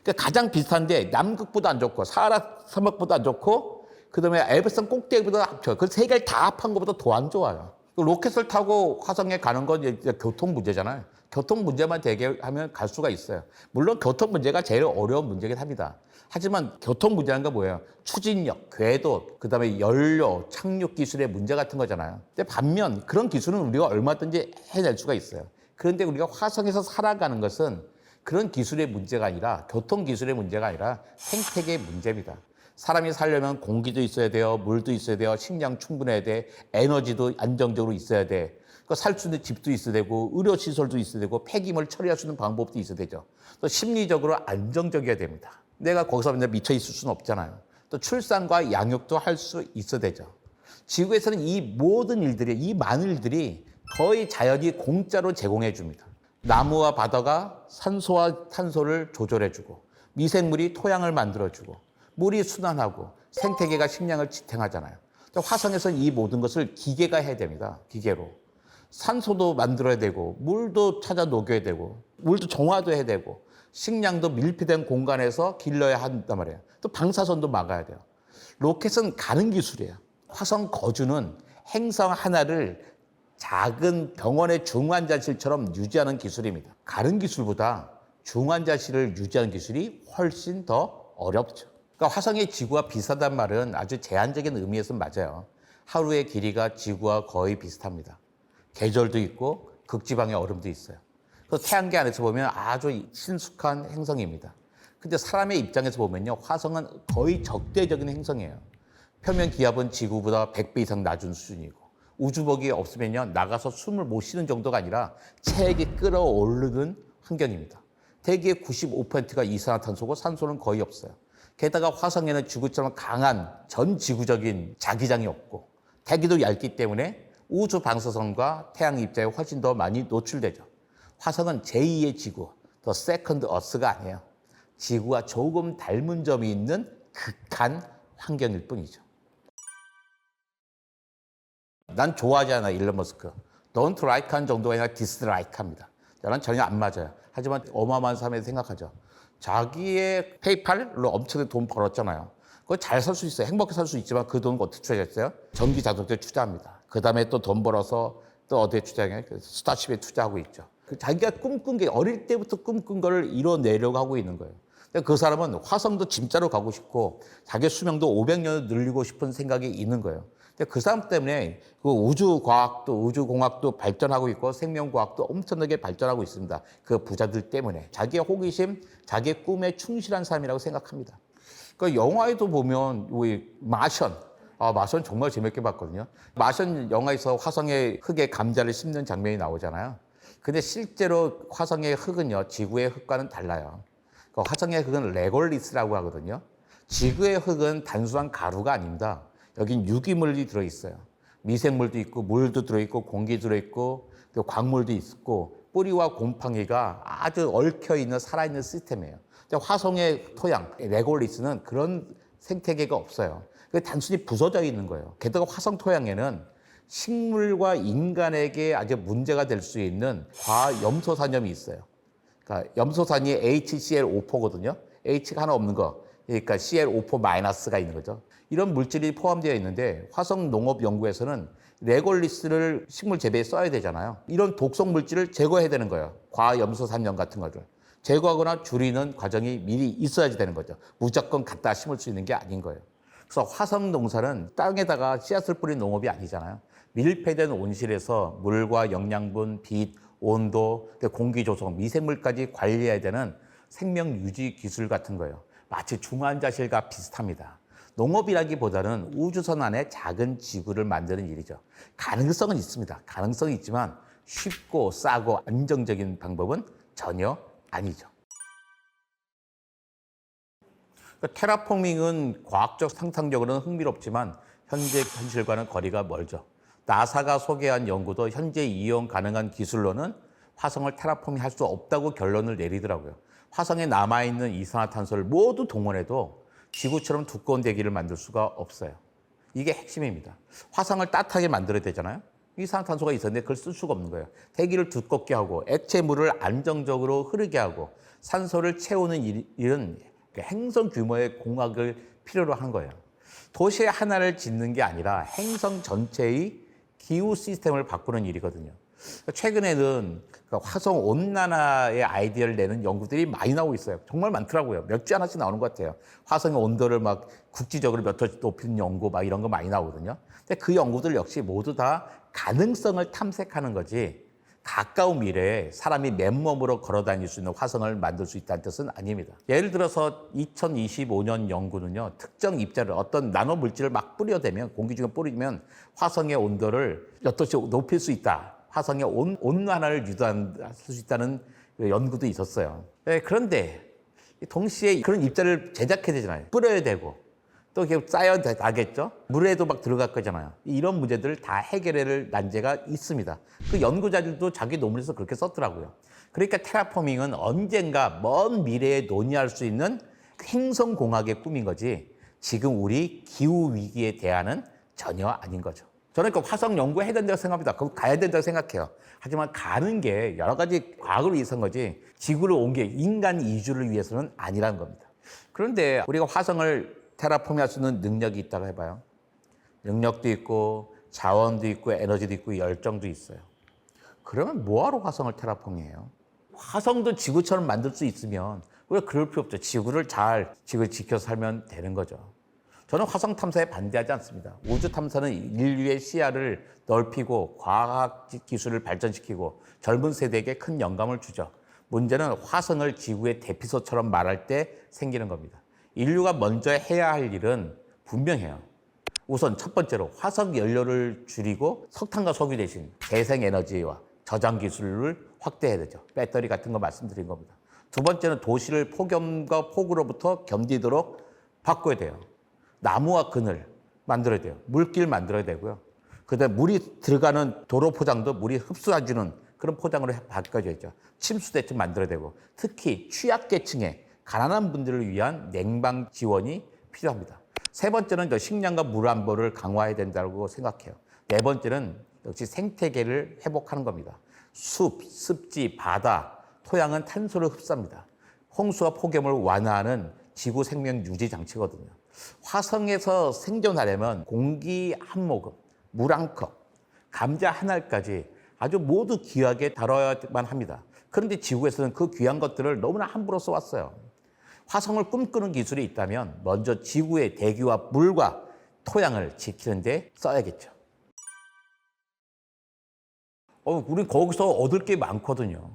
그러니까 가장 비슷한데 남극보다 안 좋고 사하라 사막보다 안 좋고 그다음에 에베레스트 꼭대기보다 안 좋아요. 그 세 개를 다 합한 것보다 더 안 좋아요. 로켓을 타고 화성에 가는 건 이제 교통 문제잖아요. 교통 문제만 대개하면 갈 수가 있어요. 물론 교통 문제가 제일 어려운 문제긴 합니다. 하지만 교통 문제라는 건 뭐예요? 추진력, 궤도, 그다음에 연료, 착륙 기술의 문제 같은 거잖아요. 근데 반면 그런 기술은 우리가 얼마든지 해낼 수가 있어요. 그런데 우리가 화성에서 살아가는 것은 그런 기술의 문제가 아니라 교통 기술의 문제가 아니라 생태계의 문제입니다. 사람이 살려면 공기도 있어야 돼요. 물도 있어야 돼요. 식량 충분해야 돼. 에너지도 안정적으로 있어야 돼. 살 수 있는 집도 있어야 되고 의료시설도 있어야 되고 폐기물 처리할 수 있는 방법도 있어야 되죠. 또 심리적으로 안정적이어야 됩니다. 내가 거기서 맨날 미쳐 있을 수는 없잖아요. 또 출산과 양육도 할 수 있어야 되죠. 지구에서는 이 모든 일들이, 이 많은 일들이 거의 자연이 공짜로 제공해 줍니다. 나무와 바다가 산소와 탄소를 조절해주고 미생물이 토양을 만들어주고 물이 순환하고 생태계가 식량을 지탱하잖아요. 화성에서는 이 모든 것을 기계가 해야 됩니다. 기계로. 산소도 만들어야 되고 물도 찾아 녹여야 되고 물도 정화도 해야 되고 식량도 밀폐된 공간에서 길러야 한단 말이에요. 또 방사선도 막아야 돼요. 로켓은 가는 기술이에요. 화성 거주는 행성 하나를 작은 병원의 중환자실처럼 유지하는 기술입니다. 가는 기술보다 중환자실을 유지하는 기술이 훨씬 더 어렵죠. 그러니까 화성의 지구와 비슷하단 말은 아주 제한적인 의미에서는 맞아요. 하루의 길이가 지구와 거의 비슷합니다. 계절도 있고 극지방의 얼음도 있어요. 그래서 태양계 안에서 보면 아주 친숙한 행성입니다. 근데 사람의 입장에서 보면요, 화성은 거의 적대적인 행성이에요. 표면 기압은 지구보다 100배 이상 낮은 수준이고 우주복이 없으면요, 나가서 숨을 못 쉬는 정도가 아니라 체액이 끌어오르는 환경입니다. 대기의 95%가 이산화탄소고 산소는 거의 없어요. 게다가 화성에는 지구처럼 강한 전 지구적인 자기장이 없고 대기도 얇기 때문에 우주 방사선과 태양 입자에 훨씬 더 많이 노출되죠. 화성은 제2의 지구, 더 세컨드 어스가 아니에요. 지구와 조금 닮은 점이 있는 극한 환경일 뿐이죠. 난 좋아하지 않아, 일론 머스크. Don't like 하는 정도가 아니라 dislike 합니다. 저는 전혀 안 맞아요. 하지만 어마어마한 삶에서 생각하죠. 자기의 페이팔로 엄청나게 돈 벌었잖아요. 그거 잘 살 수 있어요. 행복하게 살 수 있지만 그 돈은 어떻게 투자했어요? 전기 자동차에 투자합니다. 그 다음에 또 돈 벌어서 또 어디에 투자해요? 스타쉽에 투자하고 있죠. 자기가 꿈꾼 게 어릴 때부터 꿈꾼 거를 이뤄내려고 하고 있는 거예요. 그 사람은 화성도 진짜로 가고 싶고 자기 수명도 500년을 늘리고 싶은 생각이 있는 거예요. 그 사람 때문에 그 우주과학도 우주공학도 발전하고 있고 생명과학도 엄청나게 발전하고 있습니다. 그 부자들 때문에 자기의 호기심, 자기의 꿈에 충실한 삶이라고 생각합니다. 그 영화에도 보면 우리 마션, 마션 정말 재밌게 봤거든요. 마션 영화에서 화성의 흙에 감자를 심는 장면이 나오잖아요. 근데 실제로 화성의 흙은요, 지구의 흙과는 달라요. 그 화성의 흙은 레골리스라고 하거든요. 지구의 흙은 단순한 가루가 아닙니다. 여긴 유기물이 들어있어요. 미생물도 있고 물도 들어있고 공기도 들어있고 또 광물도 있고 뿌리와 곰팡이가 아주 얽혀있는 살아있는 시스템이에요. 화성의 토양, 레골리스는 그런 생태계가 없어요. 단순히 부서져 있는 거예요. 게다가 화성 토양에는 식물과 인간에게 아주 문제가 될 수 있는 과염소산염이 있어요. 그러니까 염소산이 HCl4거든요. H가 하나 없는 거. 그러니까 CL4-가 있는 거죠. 이런 물질이 포함되어 있는데 화성 농업 연구에서는 레골리스를 식물 재배에 써야 되잖아요. 이런 독성 물질을 제거해야 되는 거예요. 과염소산염 같은 거를. 제거하거나 줄이는 과정이 미리 있어야지 되는 거죠. 무조건 갖다 심을 수 있는 게 아닌 거예요. 그래서 화성 농사는 땅에다가 씨앗을 뿌린 농업이 아니잖아요. 밀폐된 온실에서 물과 영양분, 빛, 온도, 공기 조성, 미생물까지 관리해야 되는 생명 유지 기술 같은 거예요. 마치 중환자실과 비슷합니다. 농업이라기보다는 우주선 안에 작은 지구를 만드는 일이죠. 가능성은 있습니다. 가능성이 있지만 쉽고 싸고 안정적인 방법은 전혀 아니죠. 테라포밍은 과학적 상상력으로는 흥미롭지만 현재 현실과는 거리가 멀죠. 나사가 소개한 연구도 현재 이용 가능한 기술로는 화성을 테라포밍할 수 없다고 결론을 내리더라고요. 화성에 남아있는 이산화탄소를 모두 동원해도 지구처럼 두꺼운 대기를 만들 수가 없어요. 이게 핵심입니다. 화성을 따뜻하게 만들어야 되잖아요. 이산화탄소가 있었는데 그걸 쓸 수가 없는 거예요. 대기를 두껍게 하고 액체물을 안정적으로 흐르게 하고 산소를 채우는 일은 행성 규모의 공학을 필요로 한 거예요. 도시 하나를 짓는 게 아니라 행성 전체의 기후 시스템을 바꾸는 일이거든요. 최근에는 화성 온난화의 아이디어를 내는 연구들이 많이 나오고 있어요. 정말 많더라고요. 몇 주 하나씩 나오는 것 같아요. 화성의 온도를 막 국지적으로 몇 도씩 높이는 연구 막 이런 거 많이 나오거든요. 근데 그 연구들 역시 모두 다 가능성을 탐색하는 거지 가까운 미래에 사람이 맨몸으로 걸어 다닐 수 있는 화성을 만들 수 있다는 뜻은 아닙니다. 예를 들어서 2025년 연구는요. 특정 입자를 어떤 나노 물질을 막 뿌려대면 공기 중에 뿌리면 화성의 온도를 몇 도씩 높일 수 있다. 화성의 온난화를 유도할 수 있다는 연구도 있었어요. 네, 그런데 동시에 그런 입자를 제작해야 되잖아요. 뿌려야 되고 또 이렇게 쌓여 나겠죠. 물에도 막 들어갈 거잖아요. 이런 문제들을 다 해결할 난제가 있습니다. 그 연구자들도 자기 논문에서 그렇게 썼더라고요. 그러니까 테라포밍은 언젠가 먼 미래에 논의할 수 있는 행성공학의 꿈인 거지 지금 우리 기후 위기에 대안은 전혀 아닌 거죠. 저는 그 화성 연구해야 된다고 생각합니다. 거기 가야 된다고 생각해요. 하지만 가는 게 여러 가지 과학을 위해서인 거지 지구를 온 게 인간 이주를 위해서는 아니라는 겁니다. 그런데 우리가 화성을 테라포밍할 수 있는 능력이 있다고 해봐요. 능력도 있고 자원도 있고 에너지도 있고 열정도 있어요. 그러면 뭐하러 화성을 테라포밍해요? 화성도 지구처럼 만들 수 있으면 왜 그럴 필요 없죠. 지구를 지켜서 살면 되는 거죠. 저는 화성 탐사에 반대하지 않습니다. 우주 탐사는 인류의 시야를 넓히고 과학 기술을 발전시키고 젊은 세대에게 큰 영감을 주죠. 문제는 화성을 지구의 대피소처럼 말할 때 생기는 겁니다. 인류가 먼저 해야 할 일은 분명해요. 우선 첫 번째로 화석 연료를 줄이고 석탄과 석유 대신 재생에너지와 저장 기술을 확대해야 되죠. 배터리 같은 거 말씀드린 겁니다. 두 번째는 도시를 폭염과 폭우로부터 견디도록 바꿔야 돼요. 나무와 그늘 만들어야 돼요. 물길 만들어야 되고요. 그다음에 물이 들어가는 도로 포장도 물이 흡수해주는 그런 포장으로 바꿔줘야죠. 침수대책 만들어야 되고 특히 취약계층에 가난한 분들을 위한 냉방 지원이 필요합니다. 세 번째는 식량과 물 안보를 강화해야 된다고 생각해요. 네 번째는 역시 생태계를 회복하는 겁니다. 숲, 습지, 바다, 토양은 탄소를 흡수합니다. 홍수와 폭염을 완화하는 지구 생명 유지 장치거든요. 화성에서 생존하려면 공기 한 모금, 물 한 컵, 감자 한 알까지 아주 모두 귀하게 다뤄야만 합니다. 그런데 지구에서는 그 귀한 것들을 너무나 함부로 써왔어요. 화성을 꿈꾸는 기술이 있다면 먼저 지구의 대기와 물과 토양을 지키는 데 써야겠죠. 우린 거기서 얻을 게 많거든요.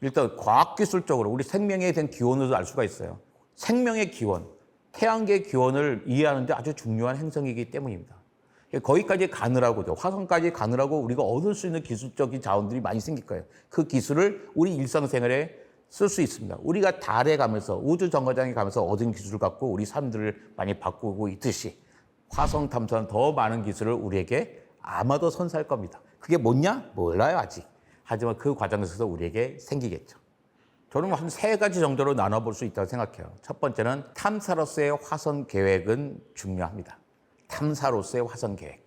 일단 과학기술적으로 우리 생명에 대한 기원을 알 수가 있어요. 생명의 기원, 태양계의 기원을 이해하는 데 아주 중요한 행성이기 때문입니다. 거기까지 가느라고, 화성까지 가느라고 우리가 얻을 수 있는 기술적인 자원들이 많이 생길 거예요. 그 기술을 우리 일상생활에 쓸 수 있습니다. 우리가 달에 가면서 우주 정거장에 가면서 얻은 기술을 갖고 우리 삶들을 많이 바꾸고 있듯이 화성 탐사는 더 많은 기술을 우리에게 아마도 선사할 겁니다. 그게 뭐냐? 몰라요 아직. 하지만 그 과정에서 우리에게 생기겠죠. 저는 한 세 가지 정도로 나눠볼 수 있다고 생각해요. 첫 번째는 탐사로서의 화성 계획은 중요합니다. 탐사로서의 화성 계획.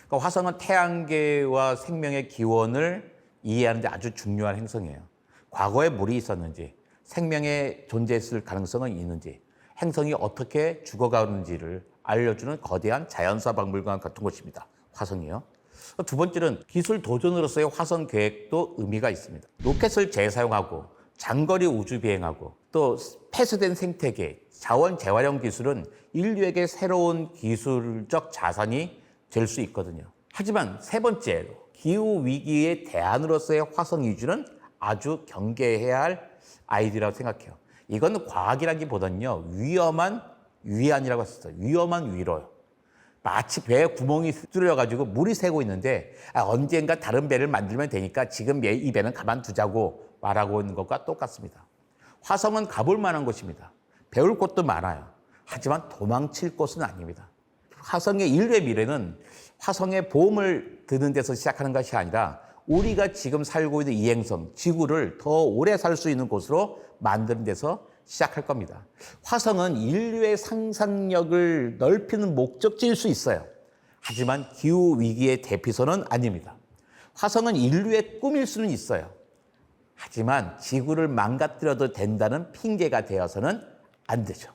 그러니까 화성은 태양계와 생명의 기원을 이해하는 데 아주 중요한 행성이에요. 과거에 물이 있었는지, 생명의 존재했을 가능성은 있는지, 행성이 어떻게 죽어가는지를 알려주는 거대한 자연사 박물관 같은 곳입니다. 화성이요. 두 번째는 기술 도전으로서의 화성 계획도 의미가 있습니다. 로켓을 재사용하고 장거리 우주 비행하고 또 폐쇄된 생태계, 자원 재활용 기술은 인류에게 새로운 기술적 자산이 될 수 있거든요. 하지만 세 번째로 기후 위기의 대안으로서의 화성 이주는 아주 경계해야 할 아이디어라고 생각해요. 이건 과학이라기보다는요, 위험한 위안이라고 했었어요. 위험한 위로요. 마치 배에 구멍이 뚫려가지고 물이 새고 있는데 언젠가 다른 배를 만들면 되니까 지금 이 배는 가만두자고 말하고 있는 것과 똑같습니다. 화성은 가볼 만한 곳입니다. 배울 곳도 많아요. 하지만 도망칠 곳은 아닙니다. 화성의 인류의 미래는 화성의 보험을 드는 데서 시작하는 것이 아니라 우리가 지금 살고 있는 이 행성, 지구를 더 오래 살 수 있는 곳으로 만드는 데서 시작할 겁니다. 화성은 인류의 상상력을 넓히는 목적지일 수 있어요. 하지만 기후위기의 대피소는 아닙니다. 화성은 인류의 꿈일 수는 있어요. 하지만 지구를 망가뜨려도 된다는 핑계가 되어서는 안 되죠.